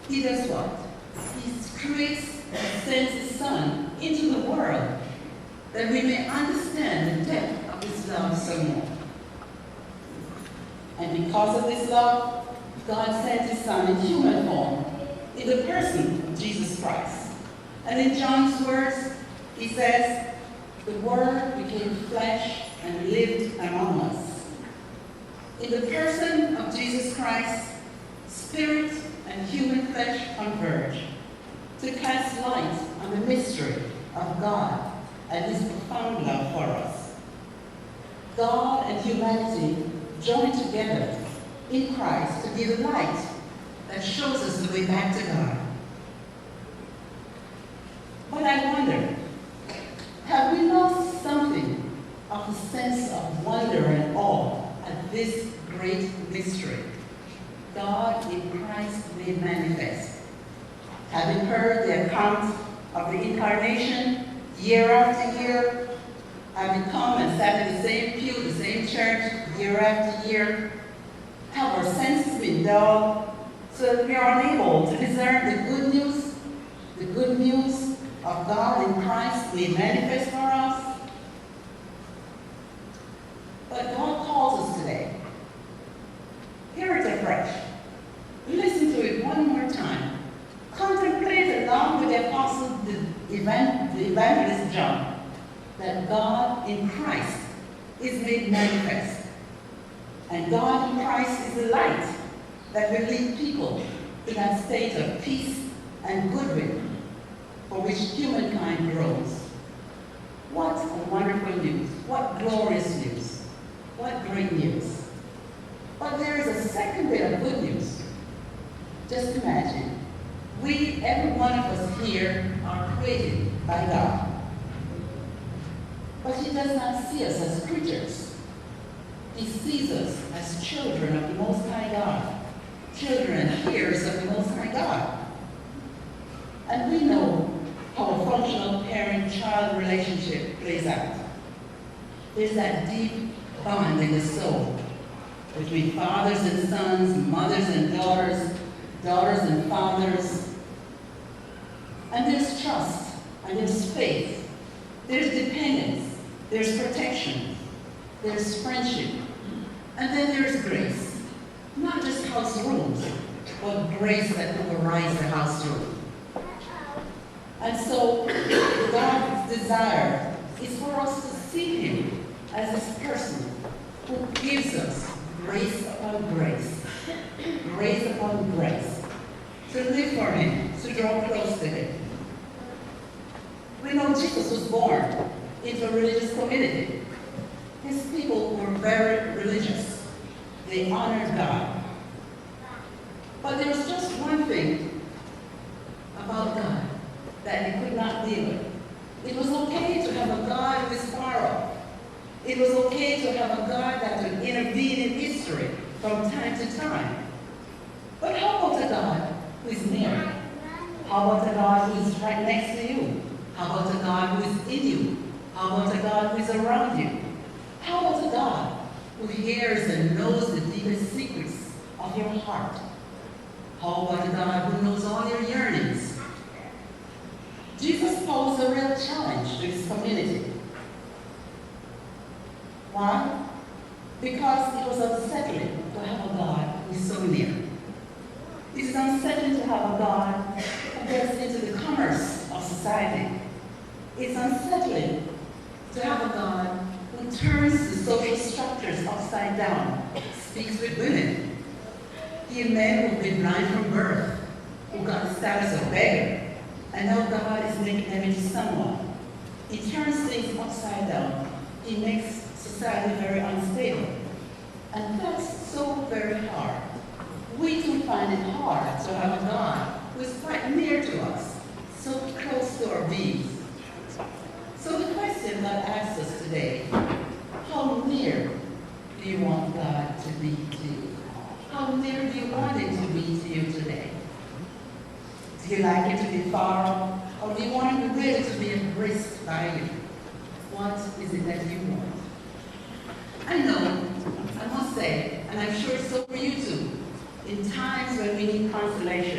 He does what? He creates and sends his Son into the world that we may understand the depth of his love some more. And because of this love, God sent his Son in human form, in the person of Jesus Christ. And in John's words, he says, the Word became flesh and lived among us. In the person of Jesus Christ, spirit and human flesh converge to cast light on the mystery of God and his profound love for us. God and humanity join together in Christ to give a light that shows us the way back to God. But I wonder, have we lost something of the sense of wonder and awe at this great mystery? God in Christ made manifest. Having heard the account of the incarnation year after year, having come and sat in the same pew, the same church, year after year, have our senses been dulled so that we are unable to discern the good news of God in Christ made manifest for us? But God calls us today. Hear it afresh. Listen to it one more time. Contemplate along with the apostle, the evangelist John, that God in Christ is made manifest. And God in Christ is the light that will lead people to that state of peace and goodwill for which humankind grows. What a wonderful news. What glorious news. What great news. But there is a second bit of good news. Just imagine, every one of us here are created by God. But he does not see us as creatures. He sees us as children of the Most High God, children and heirs of the Most High God. And we know how a functional parent-child relationship plays out. There's that deep bond in the soul between fathers and sons, mothers and daughters, daughters and fathers. And there's trust, and there's faith, there's dependence, there's protection, there's friendship, and then there's grace. Not just house rules, but grace that overrides the house rule. And so God's desire is for us to see him as this person who gives us grace upon grace, grace upon grace, to live for him, to draw close to him. We know Jesus was born into a religious community. His people were very religious. They honored God. But there was just one thing about God that he could not deal with. It was okay to have a God who is far off. It was okay to have a God that would intervene in history from time to time. But how about a God who is near? How about a God who is right next to you? How about a God who is in you? How about a God who is around you? How about a God who hears and knows the deepest secrets of your heart? How about a God who knows all your yearnings? Jesus posed a real challenge to his community. Why? Because it was unsettling to have a God who is so near. It is unsettling to have a God who gets into the commerce of society. It's unsettling to have a God who turns the social structures upside down, speaks with women, healed men who've been blind from birth, who got the status of beggar, and now God is making them into someone. He turns things upside down. He makes society very unstable. And that's so very hard. We too find it hard to have a God who is quite near to us, so close to our beings. So the question God asks us today, how near do you want God to be to you? How near do you want him to be to you today? Do you like it to be far off, or do you want him really to be embraced by you? What is it that you want? I know, I must say, and I'm sure it's so for you too, in times when we need consolation,